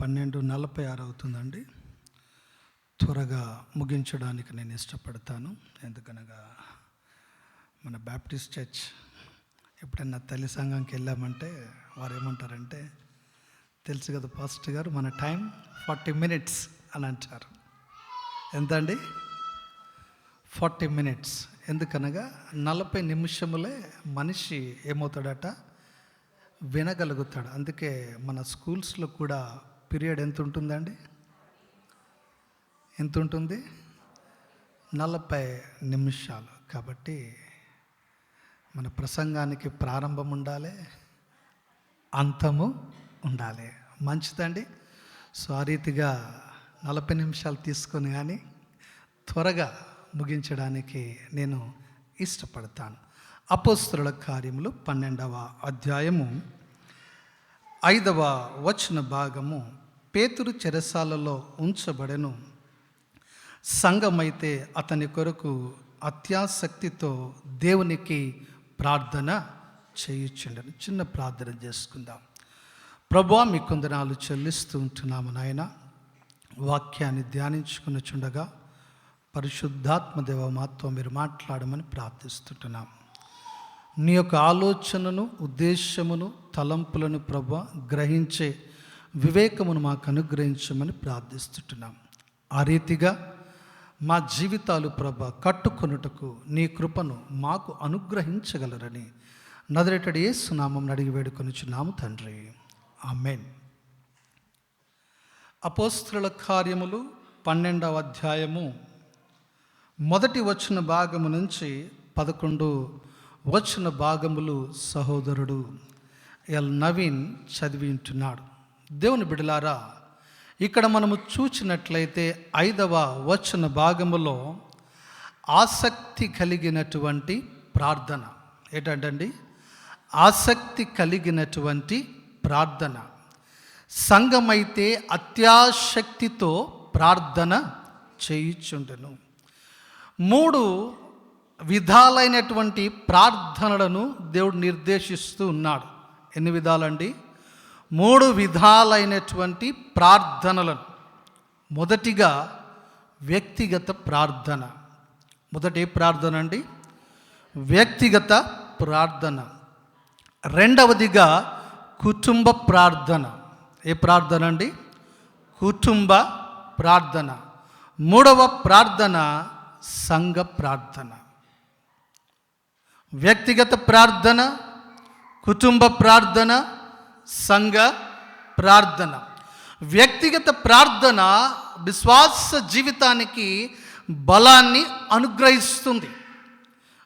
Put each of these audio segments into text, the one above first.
12:46 అవుతుందండి. త్వరగా ముగించడానికి నేను ఇష్టపడతాను. ఎందుకనగా మన బ్యాప్టిస్ట్ చర్చ్ ఎప్పుడైనా తల్లి సంఘంకి వెళ్ళామంటే వారు ఏమంటారంటే, తెలుసు కదా పాస్టర్ గారు, మన టైం 40 minutes అని అంటారు. ఎంత అండి? 40 minutes. ఎందుకనగా 40 నిమిషములే మనిషి ఏమవుతాడట, వినగలుగుతాడు. అందుకే మన స్కూల్స్లో కూడా పీరియడ్ ఎంత ఉంటుందండి? ఎంత ఉంటుంది? 40 నిమిషాలు. కాబట్టి మన ప్రసంగానికి ప్రారంభం ఉండాలి, అంతము ఉండాలి. మంచిదండి. సో ఆ రీతిగా 40 నిమిషాలు తీసుకొని కానీ త్వరగా ముగించడానికి నేను ఇష్టపడతాను. అపోస్తలుల కార్యములు 12వ అధ్యాయము 5వ వచన భాగము. పేతురు చెరసాలలో ఉంచబడెను, సంఘమైతే అతని కొరకు అత్యాసక్తితో దేవునికి ప్రార్థన చేయుచుండెను. చిన్న ప్రార్థన చేసుకుందాం. ప్రభువా, మీ కొందనాలు చెల్లిస్తూ ఉంటున్నాము నాయన. వాక్యాన్ని ధ్యానించుకునిచుండగా పరిశుద్ధాత్మదేవ మాతో మీరు మాట్లాడమని ప్రార్థిస్తుంటున్నాం. నీ యొక్క ఆలోచనను, ఉద్దేశమును, తలంపులను ప్రభువా గ్రహించే వివేకమును మాకు అనుగ్రహించమని ప్రార్థిస్తుంటున్నాం. ఆ రీతిగా మా జీవితాలు ప్రభా కట్టుకొనుటకు నీ కృపను మాకు అనుగ్రహించగలరని నజరేయుడైన యేసు నామమున అడిగి వేడుకొనుచున్నాము తండ్రి, ఆమేన్. అపోస్తలుల కార్యములు 12వ అధ్యాయము 1వ వచన భాగము నుంచి 11 వచన భాగములు సహోదరుడు ఎల్ నవీన్ చదివి ఉంటున్నాడు. దేవుని బిడ్డలారా, ఇక్కడ మనము చూచినట్లయితే 5వ వచన భాగములో ఆసక్తి కలిగినటువంటి ప్రార్థన. ఏంటండి? ఆసక్తి కలిగినటువంటి ప్రార్థన. సంఘమైతే అత్యాసక్తితో ప్రార్థన చేయుచుండెను. 3 విధాలైనటువంటి ప్రార్థనలను దేవుడు నిర్దేశిస్తూ ఉన్నాడు. ఎన్ని విధాలండి? 3 విధాలైనటువంటి ప్రార్థనలను. మొదటిగా వ్యక్తిగత ప్రార్థన. మొదటి ప్రార్థన అండి? వ్యక్తిగత ప్రార్థన. రెండవదిగా కుటుంబ ప్రార్థన. ఏ ప్రార్థన అండి? కుటుంబ ప్రార్థన. 3వ ప్రార్థన సంఘ ప్రార్థన. వ్యక్తిగత ప్రార్థన, కుటుంబ ప్రార్థన, సంఘ ప్రార్థన. వ్యక్తిగత ప్రార్థన విశ్వాస జీవితానికి బలాన్ని అనుగ్రహిస్తుంది.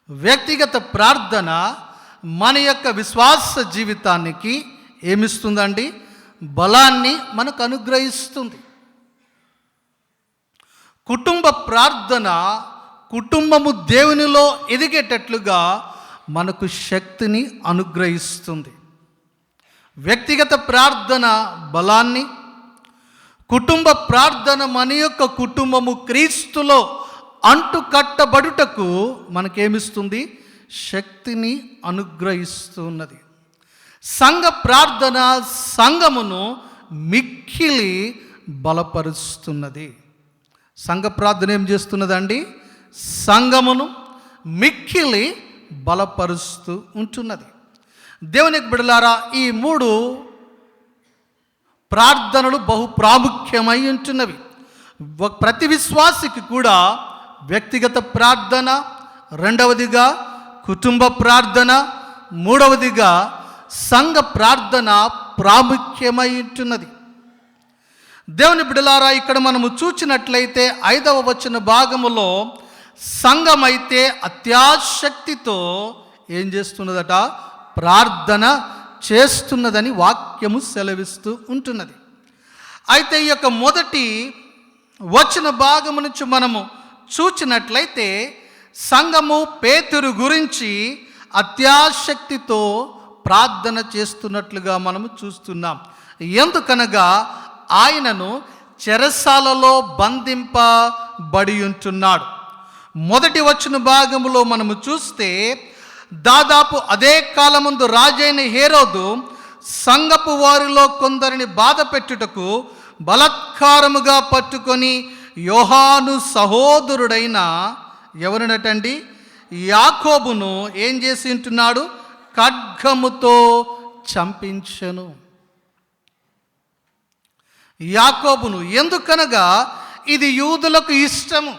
వ్యక్తిగత ప్రార్థన మన యొక్క విశ్వాస జీవితానికి ఏమిస్తుందండి? బలాన్ని మనకు అనుగ్రహిస్తుంది. కుటుంబ ప్రార్థన కుటుంబము దేవునిలో ఎదిగేటట్లుగా మనకు శక్తిని అనుగ్రహిస్తుంది. వ్యక్తిగత ప్రార్థన బలాన్ని, కుటుంబ ప్రార్థన మన యొక్క కుటుంబము క్రీస్తులో అంటుకట్టబడుటకు మనకేమిస్తుంది? శక్తిని అనుగ్రహిస్తున్నది. సంఘ ప్రార్థన సంఘమును మిక్కిలి బలపరుస్తున్నది. సంఘ ప్రార్థన ఏం చేస్తున్నదండి? సంఘమును మిక్కిలి బలపరుస్తూ ఉంటున్నది. దేవునికి బిడ్డలారా, ఈ 3 ప్రార్థనలు బహు ప్రాముఖ్యమై ఉంటున్నవి. ప్రతి విశ్వాసికి కూడా వ్యక్తిగత ప్రార్థన, రెండవదిగా కుటుంబ ప్రార్థన, మూడవదిగా సంఘ ప్రార్థన ప్రాముఖ్యమై ఉంటున్నది. దేవుని బిడ్డలారా, ఇక్కడ మనము చూచినట్లయితే 5వ వచన భాగములో సంఘమైతే అత్యాసక్తితో ఏం చేస్తున్నదట? ప్రార్థన చేస్తున్నదని వాక్యము సెలవిస్తూ ఉంటున్నది. అయితే ఈ యొక్క మొదటి వచన భాగము నుంచి మనము చూచినట్లయితే సంఘము పేతురు గురించి అత్యాసక్తితో ప్రార్థన చేస్తున్నట్లుగా మనము చూస్తున్నాం. ఎందుకనగా ఆయనను చెరసాలలో బంధింపబడి ఉంటున్నాడు. మొదటి వచన భాగములో మనము చూస్తే దాదాపు అదే కాలముందు రాజైన హేరోదు సంఘపు వారిలో కొందరిని బాధ పెట్టుటకు బలాత్కారముగా పట్టుకొని యోహాను సహోదరుడైన ఎవరినటండి యాకోబును ఏం చేసి ఉంటున్నాడు? ఖడ్గముతో చంపించెను. యాకోబును. ఎందుకనగా ఇది యూదులకు ఇష్టము,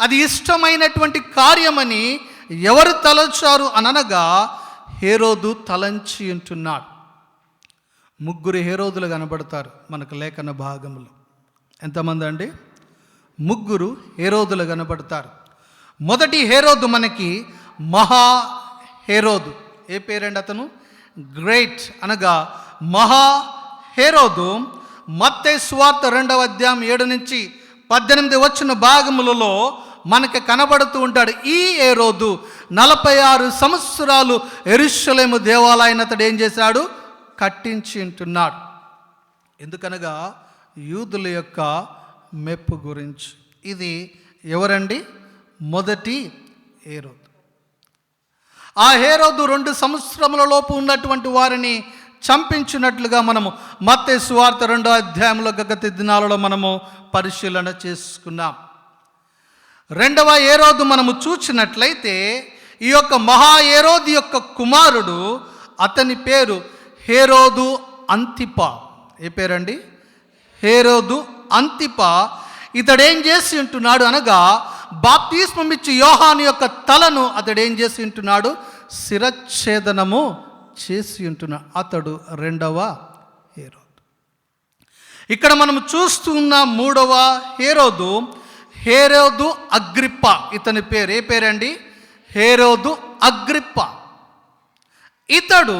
అది ఇష్టమైనటువంటి కార్యమని ఎవరు తలచారు అనగా హేరోదు తలంచి ఉంటున్నాడు. ముగ్గురు హేరోదులు కనబడతారు మనకు లేఖన భాగంలో. ఎంతమంది అండి? ముగ్గురు హేరోదులు కనబడతారు. మొదటి హేరోదు మనకి మహా హేరోదు. ఏ పేరండి అతను? గ్రేట్ అనగా మహా హేరోదు. మత్తయి సువార్త 2వ అధ్యాయం 7-18 వచ్చిన భాగములలో మనకి కనబడుతూ ఉంటాడు. ఈ హేరోదు 46 సంవత్సరాలు యెరూషలేము దేవాలయాన్ని అతడు ఏం చేశాడు? కట్టించి ఉంటున్నాడు. ఎందుకనగా యూదుల యొక్క మెప్పు గురించి. ఇది ఎవరండి? మొదటి హేరోదు. ఆ హేరోదు 2 సంవత్సరముల లోపు ఉన్నటువంటి వారిని చంపించినట్లుగా మనము మత్తయి సువార్త 2వ అధ్యాయంలో గత దినాలలో మనము పరిశీలన చేసుకున్నాం. 2వ హేరోదు మనము చూసినట్లయితే ఈ యొక్క మహా హేరోదు యొక్క కుమారుడు, అతని పేరు హేరోదు అంతిపా. ఏ పేరండి? హేరోదు అంతిపా. ఇతడేం చేసి ఉంటున్నాడు అనగా బాప్తిస్మం ఇచ్చి యోహాను యొక్క తలను అతడేం చేసి ఉంటున్నాడు? శిరచ్ఛేదనము చేసి ఉంటున్నాడు. అతడు 2వ హేరోదు. ఇక్కడ మనం చూస్తున్న 3వ హేరోదు హేరోదు అగ్రిప్ప. ఇతని పేరు ఏ పేరండి? హేరోదు అగ్రిప్ప. ఇతడు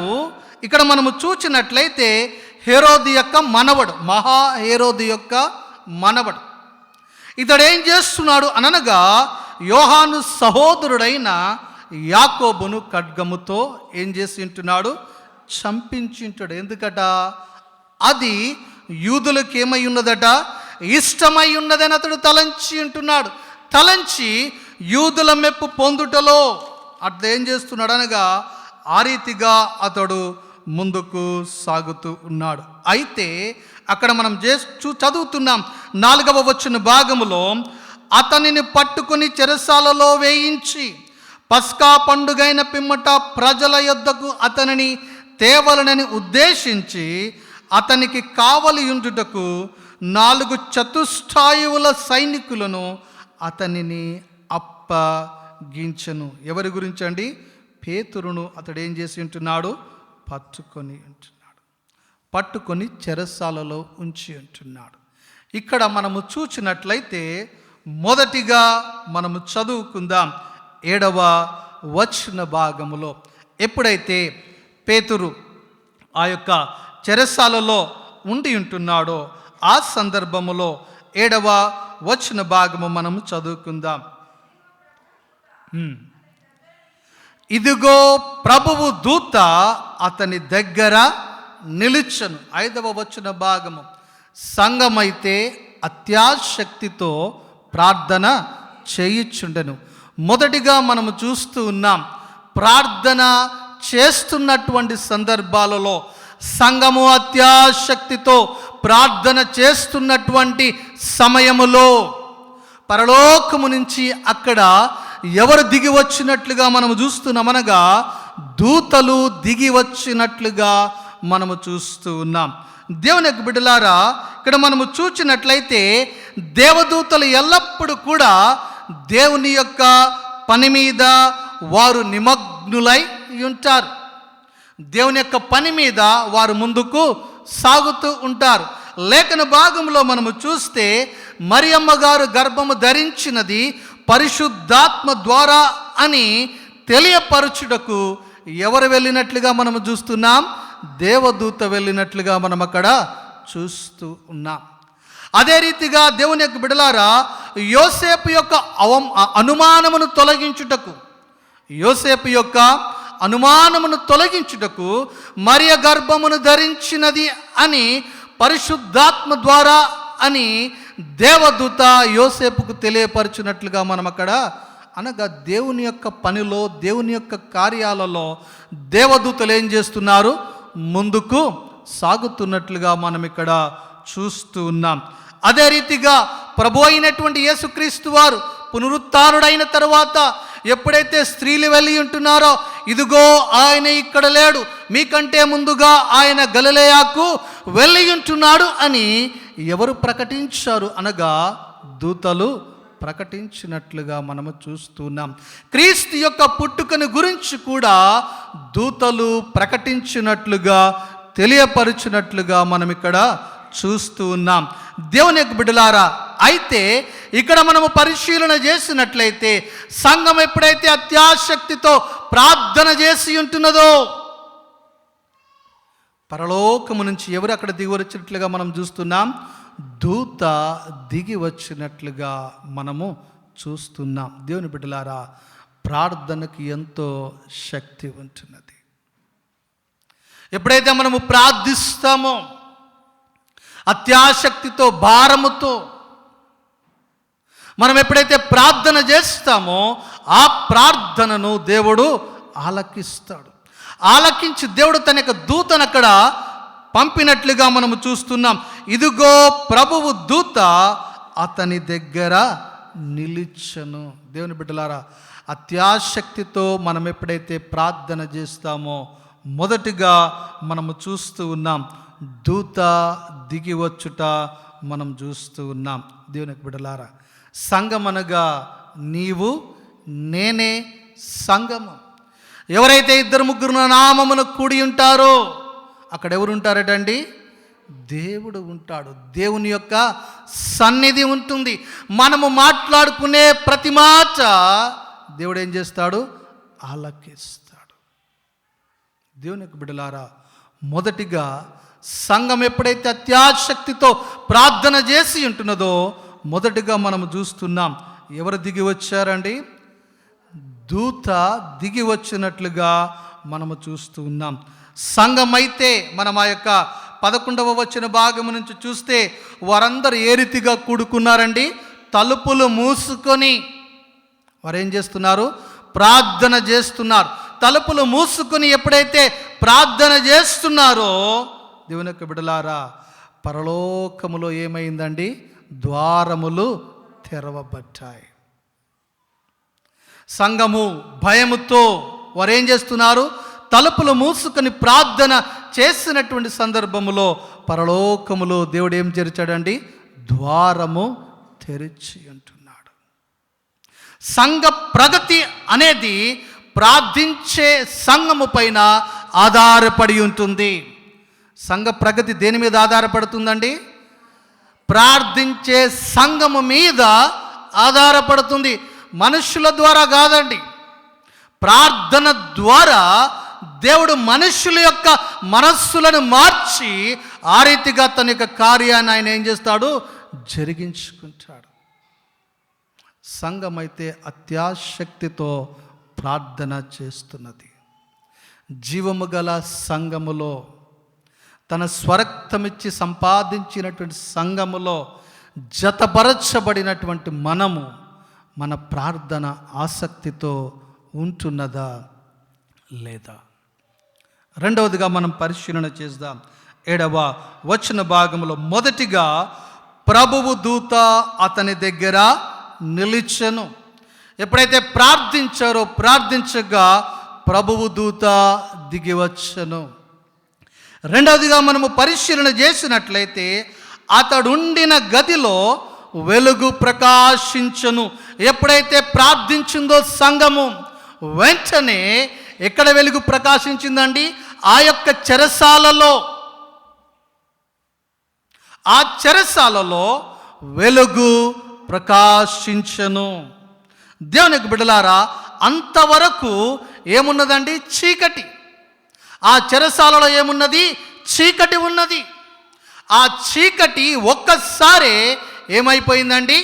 ఇక్కడ మనము చూచినట్లయితే హేరోదు యొక్క మనవడు, మహా హేరోదు యొక్క మనవడు. ఇతడు ఏం చేస్తున్నాడు అనగా యోహాను సహోదరుడైన యాకోబును ఖడ్గముతో ఏం చేసి ఉంటున్నాడు? చంపించుంటాడు. ఎందుకట? అది యూదులకు ఏమై ఉన్నదట? ఇష్టమై ఉన్నదని అతడు తలంచి ఉంటున్నాడు. తలంచి యూదుల మెప్పు పొందుటలో అట్లా ఏం చేస్తున్నాడు అనగా ఆ రీతిగా అతడు ముందుకు సాగుతూ ఉన్నాడు. అయితే అక్కడ మనం చదువుతున్నాం 4వ వచన భాగములో, అతనిని పట్టుకుని చెరసాలలో వేయించి పస్కా పండుగైన పిమ్మట ప్రజల యొద్దకు అతనిని తేవలనని ఉద్దేశించి అతనికి కావలి ఉండుటకు 4 చతుష్టాయువుల సైనికులను అతనిని అప్పగించెను. ఎవరి గురించి అండి? పేతురును అతడు ఏం చేసి ఉంటున్నాడు? పట్టుకొని ఉంటున్నాడు. పట్టుకొని చెరసాలలో ఉంచి ఉంటున్నాడు. ఇక్కడ మనము చూచినట్లయితే మొదటిగా మనము చదువుకుందాం 7వ వచన భాగములో. ఎప్పుడైతే పేతురు ఆ యొక్క చెరసాలలో ఉండి ఉంటున్నాడో ఆ సందర్భములో 7వ వచన భాగము మనము చదువుకుందాం. ఇదిగో ప్రభువు దూత అతని దగ్గర నిలుచెను. 5వ వచన భాగము, సంఘమైతే అత్యాశక్తితో ప్రార్థన చేయుచుండెను. మొదటిగా మనము చూస్తూ ఉన్నాం, ప్రార్థన చేస్తున్నటువంటి సందర్భాలలో సంఘము అత్యాశక్తితో ప్రార్థన చేస్తున్నటువంటి సమయములో పరలోకము నుంచి అక్కడ ఎవరు దిగి వచ్చినట్లుగా మనము చూస్తున్నాం అనగా దూతలు దిగి వచ్చినట్లుగా మనము చూస్తూ ఉన్నాం. దేవుని యొక్క బిడ్డలారా, ఇక్కడ మనము చూచినట్లయితే దేవదూతలు ఎల్లప్పుడూ కూడా దేవుని యొక్క పని మీద వారు నిమగ్నులై ఉంటారు. దేవుని యొక్క పని మీద వారు ముందుకు సాగుతూ ఉంటారు. లేఖన భాగంలో మనము చూస్తే మరియమ్మ గారు గర్భము ధరించినది పరిశుద్ధాత్మ ద్వారా అని తెలియపరచుటకు ఎవరు వెళ్ళినట్లుగా మనము చూస్తున్నాం? దేవదూత వెళ్ళినట్లుగా మనం అక్కడ చూస్తూ ఉన్నాం. అదే రీతిగా దేవుని యొక్క బిడలారా, యోసేపు యొక్క అనుమానమును తొలగించుటకు మరియ గర్భమును ధరించినది అని పరిశుద్ధాత్మ ద్వారా అని దేవదూత యోసేపుకు తెలియపరచినట్లుగా మనం అక్కడ అనగా దేవుని యొక్క పనిలో, దేవుని యొక్క కార్యాలలో దేవదూతలు ఏం చేస్తున్నారు? ముందుకు సాగుతున్నట్లుగా మనం ఇక్కడ చూస్తూ ఉన్నాం. అదే రీతిగా ప్రభు అయినటువంటి యేసుక్రీస్తు వారు పునరుత్థానుడైన తరువాత ఎప్పుడైతే స్త్రీలు వెళ్ళి ఉంటున్నారో, ఇదిగో ఆయన ఇక్కడ లేడు, మీకంటే ముందుగా ఆయన గలిలయకు వెళ్ళి ఉంటున్నాడు అని ఎవరు ప్రకటించారు అనగా దూతలు ప్రకటించినట్లుగా మనము చూస్తున్నాం. క్రీస్తు యొక్క పుట్టుకను గురించి కూడా దూతలు ప్రకటించినట్లుగా, తెలియపరిచినట్లుగా మనం ఇక్కడ చూస్తూ ఉన్నాం. దేవుని యొక్క బిడ్డలారా, అయితే ఇక్కడ మనము పరిశీలన చేసినట్లయితే సంఘం ఎప్పుడైతే అత్యాసక్తితో ప్రార్థన చేసి ఉంటున్నదో, పరలోకము నుంచి ఎవరు అక్కడ దిగి వచ్చినట్లుగా మనం చూస్తున్నాం? దూత దిగి వచ్చినట్లుగా మనము చూస్తున్నాం. దేవుని బిడ్డలారా, ప్రార్థనకి ఎంతో శక్తి ఉంటున్నది. ఎప్పుడైతే మనము ప్రార్థిస్తామో, అత్యాసక్తితో, భారముతో మనం ఎప్పుడైతే ప్రార్థన చేస్తామో ఆ ప్రార్థనను దేవుడు ఆలకిస్తాడు. ఆలకించి దేవుడు తన యొక్క దూతను అక్కడ పంపినట్లుగా మనము చూస్తున్నాం. ఇదిగో ప్రభువు దూత అతని దగ్గర నిలిచెను. దేవుని బిడ్డలారా, అత్యాసక్తితో మనం ఎప్పుడైతే ప్రార్థన చేస్తామో మొదటిగా మనము చూస్తూ ఉన్నాం, దూత దిగి వచ్చుట మనం చూస్తూ ఉన్నాం. దేవుని బిడ్డలారా, సంఘమనగా నీవు నేనే సంఘము. ఎవరైతే ఇద్దరు ముగ్గురు నా నామమున కూడి ఉంటారో అక్కడ ఎవరు ఉంటారటండి? దేవుడు ఉంటాడు. దేవుని యొక్క సన్నిధి ఉంటుంది. మనము మాట్లాడుకునే ప్రతి మాట దేవుడు ఏం చేస్తాడు? ఆలకిస్తాడు. దేవుని యొక్క బిడ్డలారా, మొదటిగా సంఘం ఎప్పుడైతే అత్యాసక్తితో ప్రార్థన చేసి ఉంటున్నదో మొదటిగా మనము చూస్తున్నాం, ఎవరు దిగి వచ్చారండి? దూత దిగి వచ్చినట్లుగా మనము చూస్తూ ఉన్నాం. సంఘం అయితే మనం ఆ యొక్క 11వ వచన భాగము నుంచి చూస్తే వారందరూ ఏ రీతిగా కూడుకున్నారండి? తలుపులు మూసుకొని వారు ఏం చేస్తున్నారు? ప్రార్థన చేస్తున్నారు. తలుపులు మూసుకొని ఎప్పుడైతే ప్రార్థన చేస్తున్నారో దేవుని యొక్క బిడ్డలారా, పరలోకములో ఏమైందండి? ద్వారములు తెరవబడ్డాయి. సంఘము భయముతో వారు ఏం చేస్తున్నారు? తలుపులు మూసుకొని ప్రార్థన చేసినటువంటి సందర్భములో పరలోకములో దేవుడు ఏం తెరిచాడండి? ద్వారము తెరిచి ఉంటున్నాడు. సంఘ ప్రగతి అనేది ప్రార్థించే సంఘము పైన ఆధారపడి ఉంటుంది. సంఘ ప్రగతి దేని మీద ఆధారపడుతుందండి? ప్రార్థించే సంఘము మీద ఆధారపడుతుంది. మనుషుల ద్వారా కాదండి. ప్రార్థన ద్వారా దేవుడు మనుషుల యొక్క మనస్సులను మార్చి ఆ రీతిగా తన యొక్క కార్యాన్ని ఆయన ఏం చేస్తాడు? జరిగించుకుంటాడు. సంఘం అయితే అత్యాసక్తితో ప్రార్థన చేస్తున్నది. జీవము గల సంఘములో, తన స్వరక్తమిచ్చి సంపాదించినటువంటి సంఘములో జతపరచబడినటువంటి మనము మన ప్రార్థన ఆసక్తితో ఉంటున్నదా లేదా? రెండవదిగా మనం పరిశీలన చేద్దాం. 7వ వచన భాగంలో మొదటిగా ప్రభువు దూత అతని దగ్గర నిలిచెను. ఎప్పుడైతే ప్రార్థించారో ప్రార్థించగా ప్రభువు దూత దిగి వచ్చెను. రెండవదిగా మనము పరిశీలన చేసినట్లయితే అతడుండిన గదిలో వెలుగు ప్రకాశించను. ఎప్పుడైతే ప్రార్థించిందో సంఘము, వెంటనే ఎక్కడ వెలుగు ప్రకాశించిందండి? ఆ యొక్క చెరసాలలో. ఆ చెరసాలలో వెలుగు ప్రకాశించను. దేవుని యొక్క బిడ్డలారా, అంతవరకు ఏమున్నదండి? చీకటి. ఆ చెరసాలలో ఏమున్నది? చీకటి ఉన్నది. ఆ చీకటి ఒక్కసారే ఏమైపోయిందండి?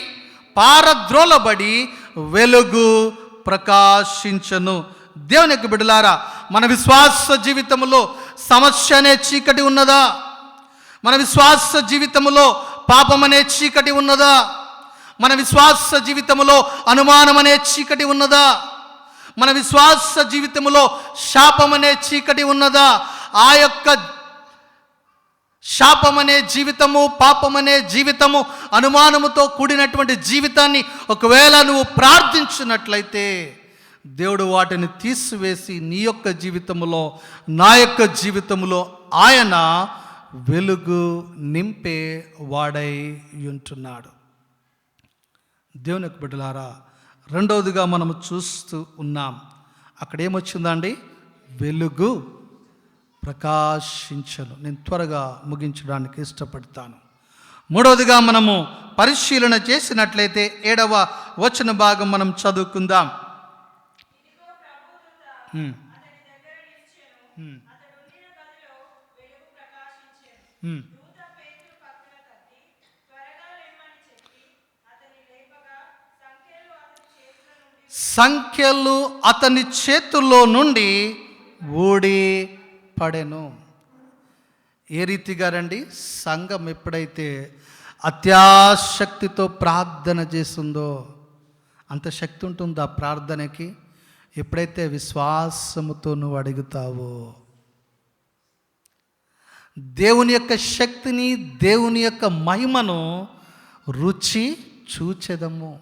పారద్రోలబడి వెలుగు ప్రకాశించను. దేవుని యొక్క బిడ్డలారా, మన విశ్వాస జీవితంలో సమస్య అనే చీకటి ఉన్నదా? మన విశ్వాస జీవితంలో పాపం అనే చీకటి ఉన్నదా? మన విశ్వాస జీవితంలో అనుమానం అనే చీకటి ఉన్నదా? మన విశ్వాస జీవితంలో శాపం అనే చీకటి ఉన్నదా? ఆ యొక్క శాపమనే జీవితము, పాపమనే జీవితము, అనుమానముతో కూడినటువంటి జీవితాన్ని ఒకవేళ నువ్వు ప్రార్థించినట్లయితే దేవుడు వాటిని తీసివేసి నీ యొక్క జీవితములో, నా యొక్క జీవితములో ఆయన వెలుగు నింపే వాడై ఉంటున్నాడు. దేవుని యొక్క బిడ్డలారా, రెండవదిగా మనము చూస్తూ ఉన్నాం. అక్కడ ఏమొచ్చిందండి? వెలుగు ప్రకాశించను. నేను త్వరగా ముగించడానికి ఇష్టపడతాను. మూడవదిగా మనము పరిశీలన చేసినట్లయితే 7వ వచన భాగం మనం చదువుకుందాం. సంఖ్యలు అతని చేతుల్లో నుండి ఊడి పడెను. ఏ రీతిగా రండి? సంఘం ఎప్పుడైతే అత్యాశక్తితో ప్రార్థన చేస్తుందో, అంత శక్తి ఉంటుంది ఆ ప్రార్థనకి ఎప్పుడైతే విశ్వాసముతో నువ్వు అడుగుతావో. దేవుని యొక్క శక్తిని, దేవుని యొక్క మహిమను రుచి చూచెదము.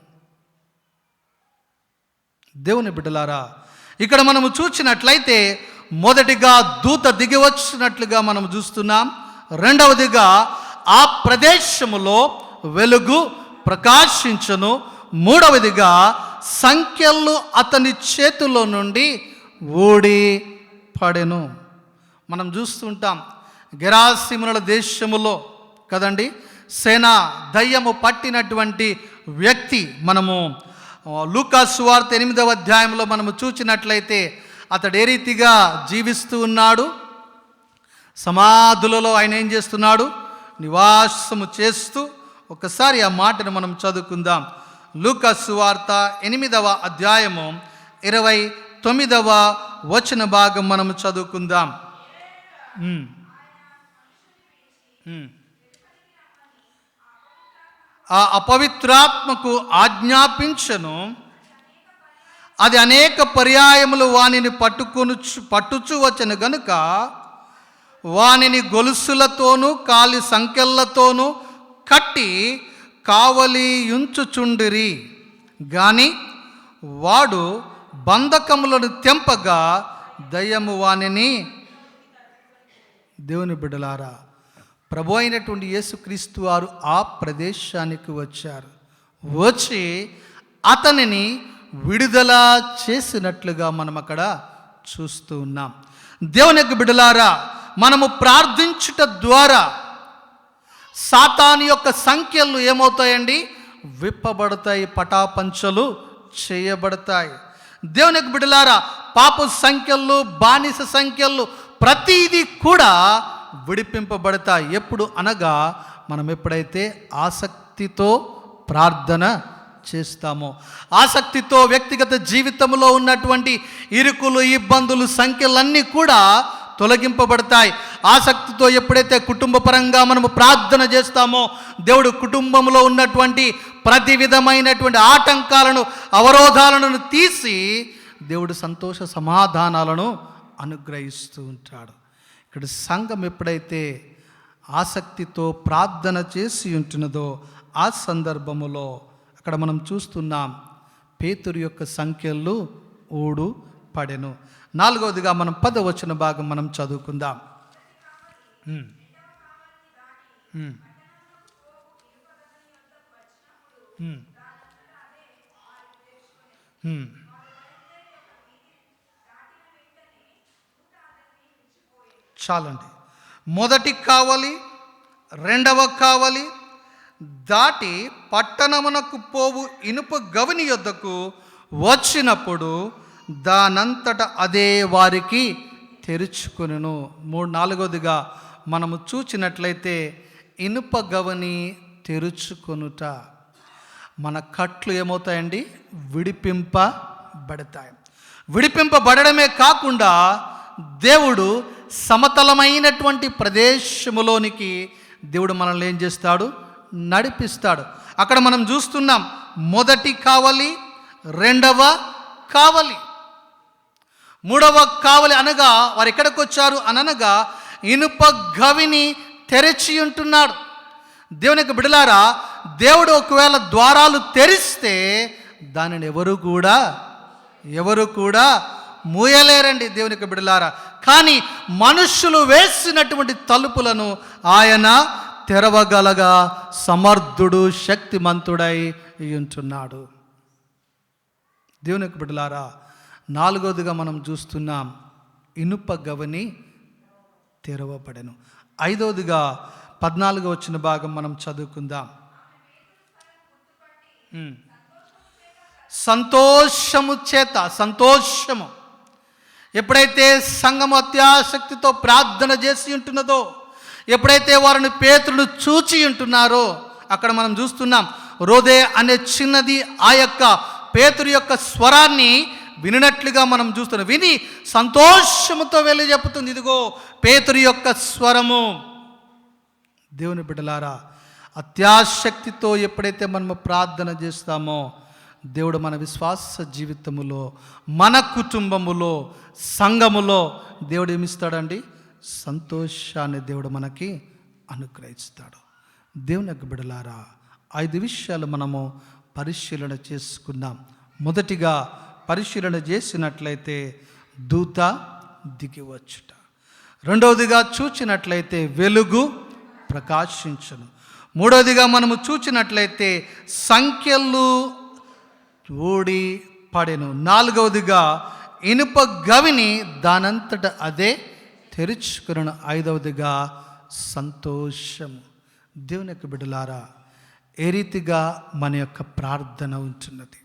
దేవుని బిడ్డలారా, ఇక్కడ మనము చూచినట్లయితే మొదటిగా దూత దిగి వచ్చినట్లుగా మనం చూస్తున్నాం. రెండవదిగా ఆ ప్రదేశములో వెలుగు ప్రకాశించును. మూడవదిగా సంఖ్యలు అతని చేతుల్లో నుండి ఊడి పడెను. మనం చూస్తుంటాం గెరాసీముల దేశములో కదండి, సేనా దయ్యము పట్టినటువంటి వ్యక్తి మనము లూకా సువార్త 8వ అధ్యాయంలో మనము చూచినట్లయితే అతడు ఏ రీతిగా జీవిస్తూ ఉన్నాడు? సమాధులలో ఆయన ఏం చేస్తున్నాడు? నివాసము చేస్తూ. ఒకసారి ఆ మాటను మనం చదువుకుందాం. లూకా సువార్త 8వ అధ్యాయము 29వ వచన భాగం మనం చదువుకుందాం. ఆ అపవిత్రాత్మకు ఆజ్ఞాపించను, అది అనేక పర్యాయములు వానిని పట్టుచు వచ్చను గనుక వానిని గొలుసులతోనూ కాలి సంకెళ్లతోనూ కట్టి కావలి యుంచుచుండిరి. గాని వాడు బంధకములను తెంపగా దయ్యము వానిని. దేవుని బిడ్డలారా, ప్రభు అయినటువంటి యేసుక్రీస్తు వారు ఆ ప్రదేశానికి వచ్చారు. వచ్చి అతనిని విడుదల చేసినట్లుగా మనం అక్కడ చూస్తూ ఉన్నాం. దేవుని యొక్క బిడ్డలారా, మనము ప్రార్థించుట ద్వారా సాతాను యొక్క సంఖ్యలు ఏమవుతాయండి? విప్పబడతాయి, పటాపంచలు చేయబడతాయి. దేవుని యొక్క బిడ్డలారా, పాప సంఖ్యలు, బానిస సంఖ్యలు ప్రతిదీ కూడా విడిపింపబడతాయి. ఎప్పుడు అనగా మనం ఎప్పుడైతే ఆసక్తితో ప్రార్థన చేస్తామో, ఆసక్తితో వ్యక్తిగత జీవితంలో ఉన్నటువంటి ఇరుకులు, ఇబ్బందులు, సంఖ్యలన్నీ కూడా తొలగింపబడతాయి. ఆసక్తితో ఎప్పుడైతే కుటుంబ పరంగా మనము ప్రార్థన చేస్తామో, దేవుడు కుటుంబంలో ఉన్నటువంటి ప్రతి విధమైనటువంటి ఆటంకాలను, అవరోధాలను తీసి దేవుడు సంతోష సమాధానాలను అనుగ్రహిస్తూ ఉంటాడు. ఇక్కడ సంఘం ఎప్పుడైతే ఆసక్తితో ప్రార్థన చేసి ఉంటున్నదో ఆ సందర్భములో అక్కడ మనం చూస్తున్నాం పేతురు యొక్క సంఖ్యలు ఊడు పడెను. నాలుగవదిగా మనం 10వ వచన భాగం మనం చదువుకుందాం. చాలండి. మొదటి కావలి, రెండవ కావలి దాటి పట్టణమునకు పోవు ఇనుప గవిని యొద్దకు వచ్చినప్పుడు దానంతట అదే వారికి తెరుచుకొనును. నాలుగవదిగా మనము చూచినట్లయితే ఇనుప గవని తెరుచుకొనుట. మన కట్లు ఏమవుతాయండి? విడిపింపబడతాయి. విడిపింపబడమే కాకుండా దేవుడు సమతలమైనటువంటి ప్రదేశములోనికి దేవుడు మనల్ని ఏం చేస్తాడు? నడిపిస్తాడు. అక్కడ మనం చూస్తున్నాం మొదటి కావలి, రెండవ కావలి. మూడవ కావలి అనగా వారు ఎక్కడికి వచ్చారు అనగా ఇనుప గవిని తెరిచి ఉంటున్నాడు. దేవునికి బిడలారా, దేవుడు ఒకవేళ ద్వారాలు తెరిస్తే దానిని ఎవరు కూడా మూయలేరండి దేవునికి బిడలారా. కానీ మనుషులు వేసినటువంటి తలుపులను ఆయన తెరవగలగా సమర్థుడు, శక్తిమంతుడై ఉంటున్నాడు. దేవునికి బిడలారా, నాలుగవదిగా మనం చూస్తున్నాం, ఇనుప గవని తెరవబడెను. ఐదవదిగా 14వ వచ్చిన భాగం మనం చదువుకుందాం. సంతోషము ఎప్పుడైతే సంఘము అత్యాసక్తితో ప్రార్థన చేసి ఉంటున్నదో, ఎప్పుడైతే వారిని పేతురును చూచి ఉంటున్నారో, అక్కడ మనం చూస్తున్నాం రోదే అనే చిన్నది ఆ యొక్క పేతురు యొక్క స్వరాన్ని వినినట్లుగా మనం చూస్తున్నాం. విని సంతోషముతో వెళ్ళి చెప్తుంది, ఇదిగో పేతురు యొక్క స్వరము. దేవుని బిడ్డలారా, అత్యాశక్తితో ఎప్పుడైతే మనము ప్రార్థన చేస్తామో, దేవుడు మన విశ్వాస జీవితములో, మన కుటుంబములో, సంఘములో దేవుడు ఏమిస్తాడండి? సంతోషాన్ని దేవుడు మనకి అనుగ్రహిస్తాడు. దేవుని యొక్క బిడ్డలారా, 5 విషయాలు మనము పరిశీలన చేసుకున్నాం. మొదటిగా పరిశీలన చేసినట్లయితే దూత దిగివచ్చుట. రెండవదిగా చూచినట్లయితే వెలుగు ప్రకాశించును. మూడవదిగా మనము చూచినట్లయితే సంఖ్యలు ఓడి పడెను. నాలుగవదిగా ఇనుప గవిని దానంతట అదే తెరుచుకును. ఐదవదిగా సంతోషము. దేవుని యొక్క బిడ్డలారా, ఏ రీతిగా మన యొక్క ప్రార్థన ఉంటున్నది?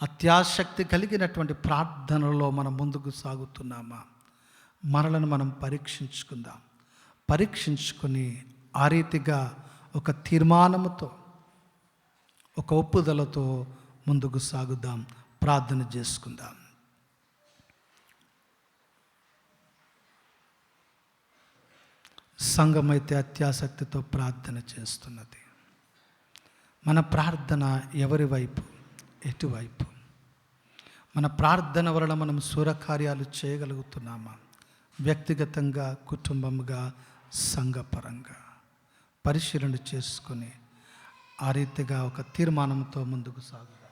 అత్యాసక్తి కలిగినటువంటి ప్రార్థనలో మనం ముందుకు సాగుతున్నామా? మనలను మనం పరీక్షించుకొని ఆ రీతిగా ఒక తీర్మానముతో, ఒక ఒప్పుదలతో ముందుకు సాగుదాం. ప్రార్థన చేసుకుందాం. సంఘమైతే అత్యాసక్తితో ప్రార్థన చేస్తున్నది. మన ప్రార్థన ఎవరి వైపు, ఎటువైపు? మన ప్రార్థన వలన మనం సూరకార్యాలు చేయగలుగుతున్నామా? వ్యక్తిగతంగా, కుటుంబంగా, సంఘపరంగా పరిశీలన చేసుకొని ఆ రీతిగా ఒక తీర్మానంతో ముందుకు సాగుదాం.